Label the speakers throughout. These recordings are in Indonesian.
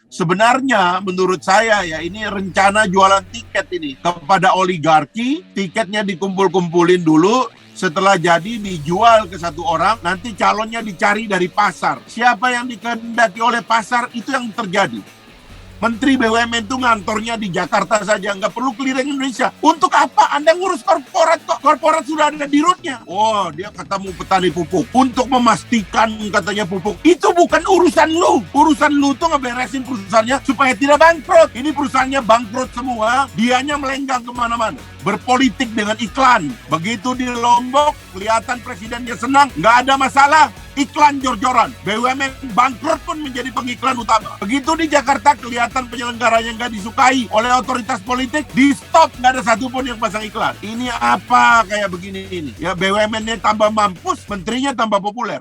Speaker 1: Sebenarnya menurut saya ya ini rencana jualan tiket ini kepada oligarki, tiketnya dikumpul-kumpulin dulu, setelah jadi dijual ke satu orang, nanti calonnya dicari dari pasar. Siapa yang dikehendaki oleh pasar itu yang terjadi. Menteri BUMN itu ngantornya di Jakarta saja, nggak perlu keliling Indonesia. Untuk apa? Anda ngurus korporat kok. Korporat sudah ada di rootnya. Oh, dia ketemu petani pupuk. Untuk memastikan katanya pupuk. Itu bukan urusan lu. Urusan lu tuh ngeberesin perusahaannya supaya tidak bangkrut. Ini perusahaannya bangkrut semua, dianya melenggang kemana-mana. Berpolitik dengan iklan. Begitu di Lombok, kelihatan presidennya senang, nggak ada masalah. Iklan jor-joran. BUMN bangkrut pun menjadi pengiklan utama. Begitu di Jakarta, kelihatan penyelenggaranya nggak disukai oleh otoritas politik, di stop, nggak ada satupun yang pasang iklan. Ini apa kayak begini ini? Ya BUMN-nya tambah mampus, menterinya tambah populer.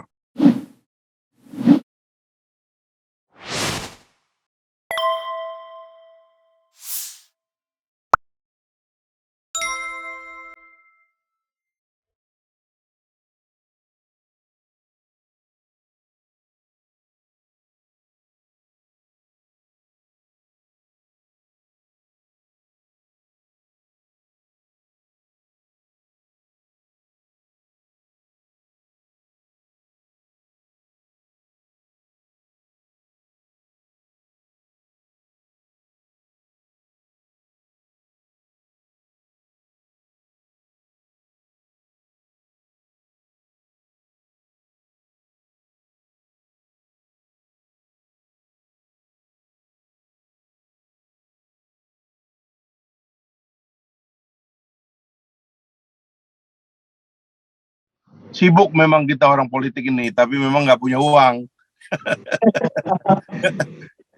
Speaker 1: Sibuk memang kita orang politik ini, tapi memang nggak punya uang,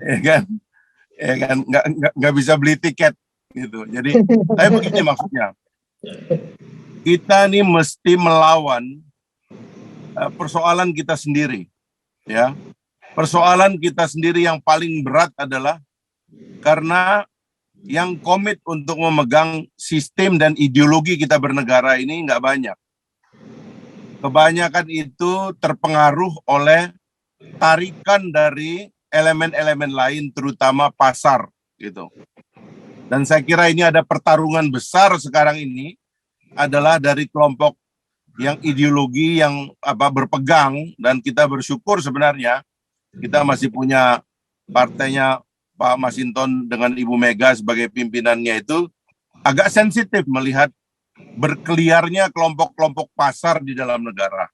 Speaker 1: ya kan? Ya kan, nggak bisa beli tiket gitu. Jadi, saya begini maksudnya, kita nih mesti melawan persoalan kita sendiri, ya. Persoalan kita sendiri yang paling berat adalah karena yang komit untuk memegang sistem dan ideologi kita bernegara ini nggak banyak. Kebanyakan itu terpengaruh oleh tarikan dari elemen-elemen lain, terutama pasar, gitu. Dan saya kira ini ada pertarungan besar sekarang ini adalah dari kelompok yang ideologi yang berpegang, dan kita bersyukur sebenarnya kita masih punya partainya Pak Masinton dengan Ibu Mega sebagai pimpinannya itu agak sensitif melihat berkeliarnya kelompok-kelompok pasar di dalam negara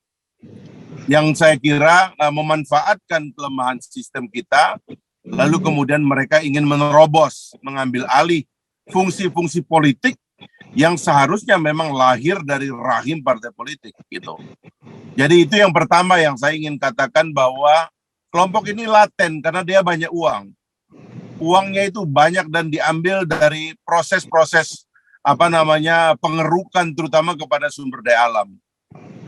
Speaker 1: yang saya kira memanfaatkan kelemahan sistem kita, lalu kemudian mereka ingin menerobos, mengambil alih fungsi-fungsi politik yang seharusnya memang lahir dari rahim partai politik gitu. Jadi itu yang pertama yang saya ingin katakan, bahwa kelompok ini laten karena dia banyak uang. Uangnya itu banyak dan diambil dari proses-proses pengerukan terutama kepada sumber daya alam.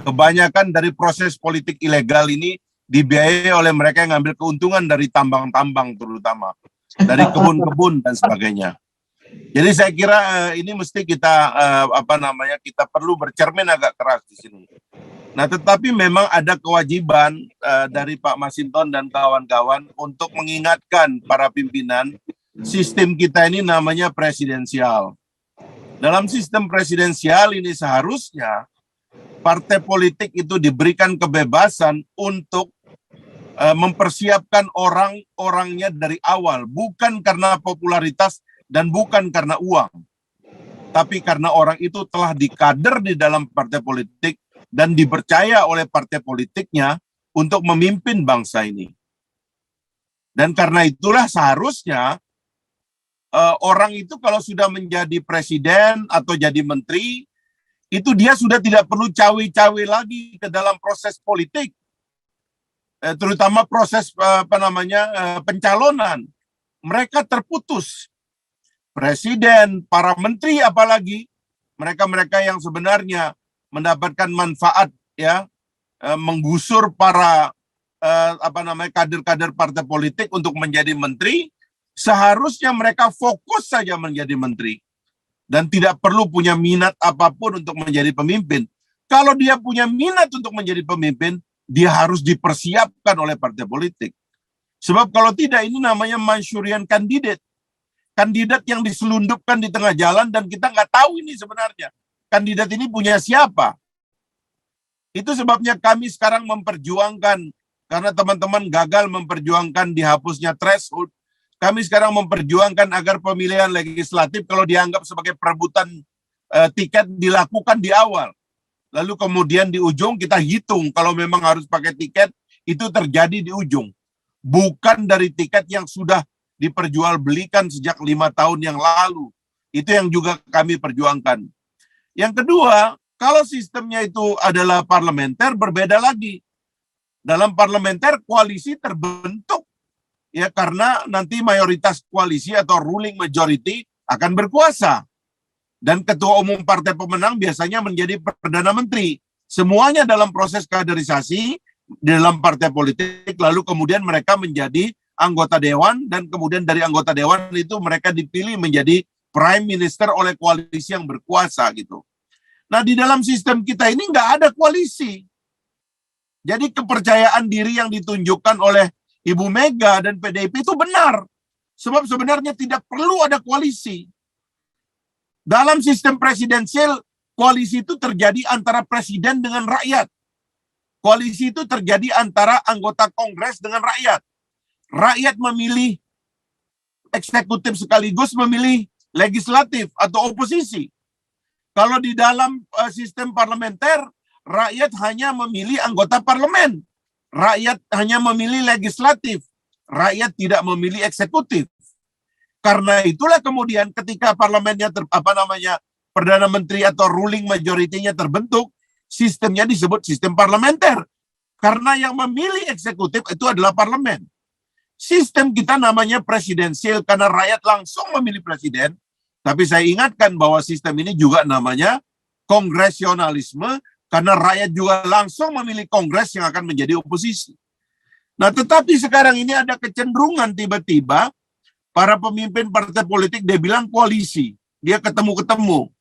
Speaker 1: Kebanyakan dari proses politik ilegal ini dibiayai oleh mereka yang ngambil keuntungan dari tambang-tambang terutama, dari kebun-kebun dan sebagainya. Jadi saya kira ini mesti kita kita perlu bercermin agak keras di sini. Nah, tetapi memang ada kewajiban dari Pak Masinton dan kawan-kawan untuk mengingatkan para pimpinan, sistem kita ini namanya presidensial. Dalam sistem presidensial ini seharusnya partai politik itu diberikan kebebasan untuk mempersiapkan orang-orangnya dari awal, bukan karena popularitas dan bukan karena uang, tapi karena orang itu telah dikader di dalam partai politik dan dipercaya oleh partai politiknya untuk memimpin bangsa ini. Dan karena itulah seharusnya orang itu kalau sudah menjadi presiden atau jadi menteri, itu dia sudah tidak perlu cawe-cawe lagi ke dalam proses politik, terutama proses pencalonan. Mereka terputus. Presiden, para menteri apalagi, mereka-mereka yang sebenarnya mendapatkan manfaat, ya, menggusur para kader-kader partai politik untuk menjadi menteri, seharusnya mereka fokus saja menjadi menteri dan tidak perlu punya minat apapun untuk menjadi pemimpin. Kalau dia punya minat untuk menjadi pemimpin, dia harus dipersiapkan oleh partai politik. Sebab kalau tidak, ini namanya Manchurian Candidate. Kandidat yang diselundupkan di tengah jalan dan kita nggak tahu ini sebenarnya. Kandidat ini punya siapa? Itu sebabnya kami sekarang memperjuangkan, karena teman-teman gagal memperjuangkan dihapusnya threshold, kami sekarang memperjuangkan agar pemilihan legislatif kalau dianggap sebagai perebutan tiket dilakukan di awal. Lalu kemudian di ujung kita hitung kalau memang harus pakai tiket, itu terjadi di ujung. Bukan dari tiket yang sudah diperjualbelikan sejak 5 tahun yang lalu. Itu yang juga kami perjuangkan. Yang kedua, kalau sistemnya itu adalah parlementer, berbeda lagi. Dalam parlementer, koalisi terbentuk ya karena nanti mayoritas koalisi atau ruling majority akan berkuasa. Dan ketua umum partai pemenang biasanya menjadi perdana menteri. Semuanya dalam proses kaderisasi di dalam partai politik, lalu kemudian mereka menjadi anggota dewan, dan kemudian dari anggota dewan itu mereka dipilih menjadi prime minister oleh koalisi yang berkuasa gitu. Nah, di dalam sistem kita ini nggak ada koalisi. Jadi kepercayaan diri yang ditunjukkan oleh Ibu Mega dan PDIP itu benar. Sebab sebenarnya tidak perlu ada koalisi. Dalam sistem presidensial, koalisi itu terjadi antara presiden dengan rakyat. Koalisi itu terjadi antara anggota Kongres dengan rakyat. Rakyat memilih eksekutif sekaligus memilih legislatif atau oposisi. Kalau di dalam sistem parlementer, rakyat hanya memilih anggota parlemen. Rakyat hanya memilih legislatif. Rakyat tidak memilih eksekutif. Karena itulah kemudian ketika parlemennya Perdana Menteri atau ruling majority-nya terbentuk, sistemnya disebut sistem parlementer. Karena yang memilih eksekutif itu adalah parlemen. Sistem kita namanya presidensial karena rakyat langsung memilih presiden. Tapi saya ingatkan bahwa sistem ini juga namanya kongresionalisme karena rakyat juga langsung memilih kongres yang akan menjadi oposisi. Nah, tetapi sekarang ini ada kecenderungan tiba-tiba para pemimpin partai politik dia bilang koalisi. Dia ketemu-ketemu.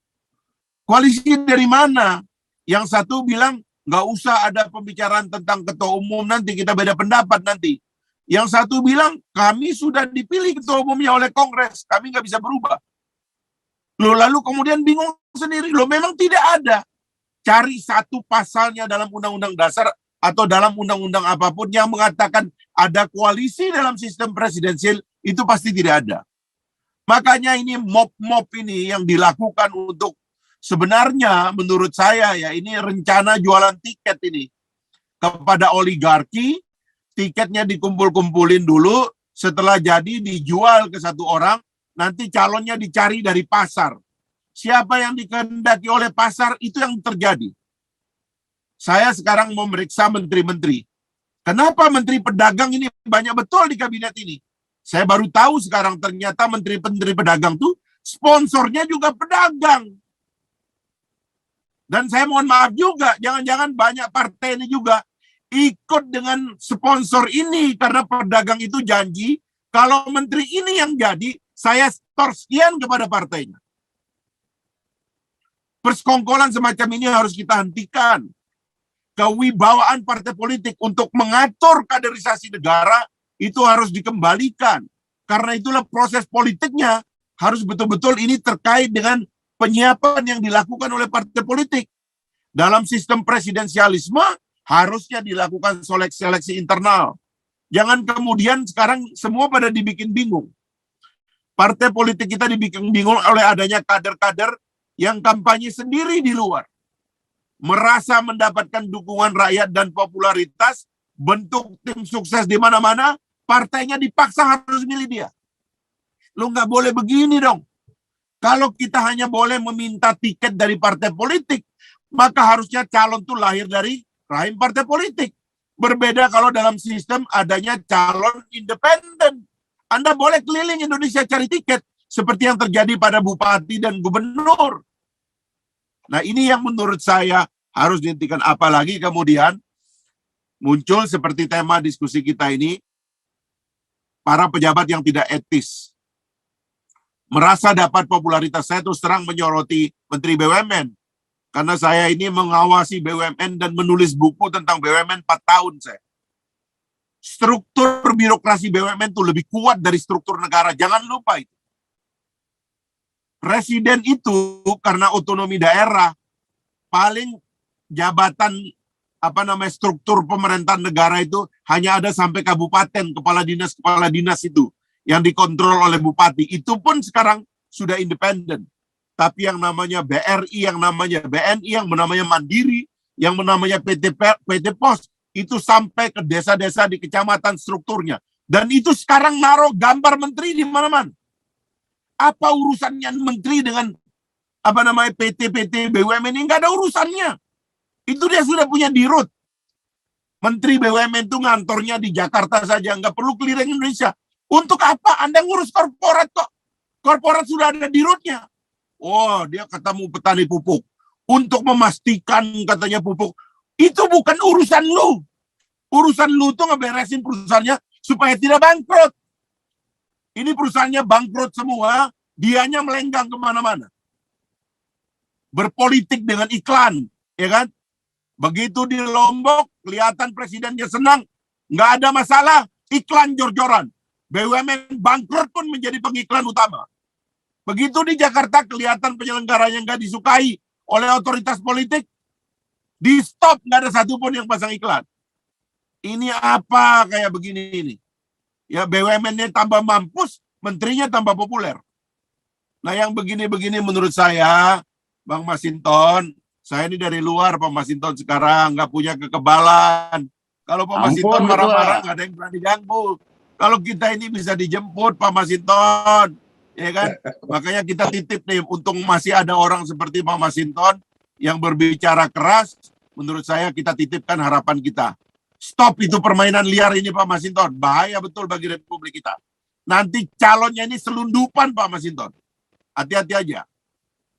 Speaker 1: Koalisi dari mana? Yang satu bilang nggak usah ada pembicaraan tentang ketua umum, nanti kita beda pendapat nanti. Yang satu bilang, kami sudah dipilih ketua umumnya oleh Kongres, kami nggak bisa berubah. Loh, lalu kemudian bingung sendiri, loh memang tidak ada. Cari satu pasalnya dalam undang-undang dasar atau dalam undang-undang apapun yang mengatakan ada koalisi dalam sistem presidensial, itu pasti tidak ada. Makanya ini mop-mop ini yang dilakukan untuk sebenarnya menurut saya ya ini rencana jualan tiket ini kepada oligarki. Tiketnya dikumpul-kumpulin dulu, setelah jadi dijual ke satu orang, nanti calonnya dicari dari pasar. Siapa yang dikehendaki oleh pasar, itu yang terjadi. Saya sekarang memeriksa menteri-menteri. Kenapa menteri pedagang ini banyak betul di kabinet ini? Saya baru tahu sekarang ternyata menteri-menteri pedagang tuh sponsornya juga pedagang. Dan saya mohon maaf juga, jangan-jangan banyak partai ini juga ikut dengan sponsor ini karena pedagang itu janji kalau menteri ini yang jadi saya store sekian kepada partainya. Persekongkolan semacam ini harus kita hentikan. Kewibawaan partai politik untuk mengatur kaderisasi negara itu harus dikembalikan. Karena itulah proses politiknya harus betul-betul ini terkait dengan penyiapan yang dilakukan oleh partai politik. Dalam sistem presidensialisme harusnya dilakukan seleksi internal. Jangan kemudian sekarang semua pada dibikin bingung. Partai politik kita dibikin bingung oleh adanya kader-kader yang kampanye sendiri di luar. Merasa mendapatkan dukungan rakyat dan popularitas, bentuk tim sukses di mana-mana, partainya dipaksa harus milih dia. Lu nggak boleh begini dong. Kalau kita hanya boleh meminta tiket dari partai politik, maka harusnya calon itu lahir dari rahim partai politik. Berbeda kalau dalam sistem adanya calon independen. Anda boleh keliling Indonesia cari tiket, seperti yang terjadi pada bupati dan gubernur. Nah, ini yang menurut saya harus dihentikan. Apalagi kemudian muncul seperti tema diskusi kita ini, para pejabat yang tidak etis. Merasa dapat popularitas. Saya terus terang menyoroti Menteri BUMN. Karena saya ini mengawasi BUMN dan menulis buku tentang BUMN 4 tahun saya. struktur birokrasi BUMN itu lebih kuat dari struktur negara. Jangan lupa itu. Presiden itu karena otonomi daerah, paling jabatan struktur pemerintahan negara itu hanya ada sampai kabupaten, kepala dinas itu yang dikontrol oleh bupati. Itu pun sekarang sudah independen. Tapi yang namanya BRI, yang namanya BNI, yang namanya Mandiri, yang namanya PT POS, itu sampai ke desa-desa di kecamatan strukturnya. Dan itu sekarang naruh gambar menteri di mana-mana. Apa urusannya menteri dengan PT BUMN ini? Nggak ada urusannya. Itu dia sudah punya dirut. Menteri BUMN itu ngantornya di Jakarta saja, nggak perlu keliling Indonesia. Untuk apa? Anda ngurus korporat kok. Korporat sudah ada dirutnya. Oh, dia ketemu petani pupuk. Untuk memastikan katanya pupuk. Itu bukan urusan lu. Urusan lu tuh ngeberesin perusahaannya supaya tidak bangkrut. Ini perusahaannya bangkrut semua, dianya melenggang kemana-mana. Berpolitik dengan iklan, ya kan? Begitu di Lombok, kelihatan presidennya senang, nggak ada masalah, iklan jor-joran. BUMN bangkrut pun menjadi pengiklan utama. Begitu di Jakarta, kelihatan penyelenggaranya nggak disukai oleh otoritas politik, di stop, nggak ada satupun yang pasang iklan. Ini apa kayak begini ini? Ya BUMN-nya tambah mampus, menterinya tambah populer. Nah yang begini-begini menurut saya, Bang Masinton, saya ini dari luar Pak Masinton sekarang, nggak punya kekebalan. Kalau Pak Masinton marah-marah, nggak ada yang berani ganggu. Kalau kita ini bisa dijemput Pak Masinton, ya kan? Makanya kita titip nih, untung masih ada orang seperti Pak Masinton yang berbicara keras, menurut saya kita titipkan harapan kita. Stop itu permainan liar ini Pak Masinton, bahaya betul bagi Republik kita. Nanti calonnya ini selundupan Pak Masinton. Hati-hati aja.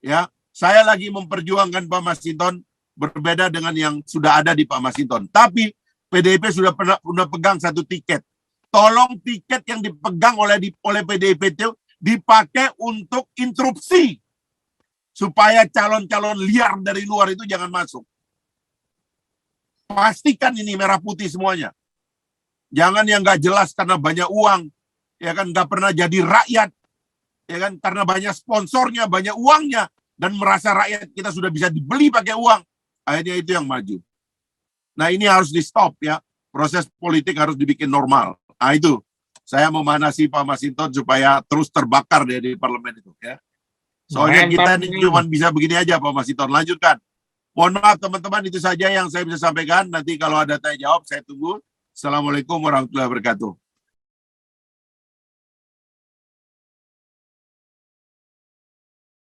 Speaker 1: Ya, saya lagi memperjuangkan Pak Masinton berbeda dengan yang sudah ada di Pak Masinton. Tapi PDIP sudah pegang satu tiket. Tolong tiket yang dipegang oleh PDIP itu dipakai untuk interupsi supaya calon-calon liar dari luar itu jangan masuk. Pastikan ini merah putih semuanya. Jangan yang nggak jelas karena banyak uang, ya kan, nggak pernah jadi rakyat, ya kan, karena banyak sponsornya, banyak uangnya, dan merasa rakyat kita sudah bisa dibeli pakai uang. Akhirnya itu yang maju. Nah ini harus di stop ya. Proses politik harus dibikin normal. Nah itu, saya memanasi Pak Masinton supaya terus terbakar di parlemen itu ya. Soalnya kita ini cuma bisa begini aja Pak Masinton. Lanjutkan. Mohon maaf teman-teman, itu saja yang saya bisa sampaikan. Nanti kalau ada tanya jawab saya tunggu. Assalamualaikum warahmatullahi wabarakatuh.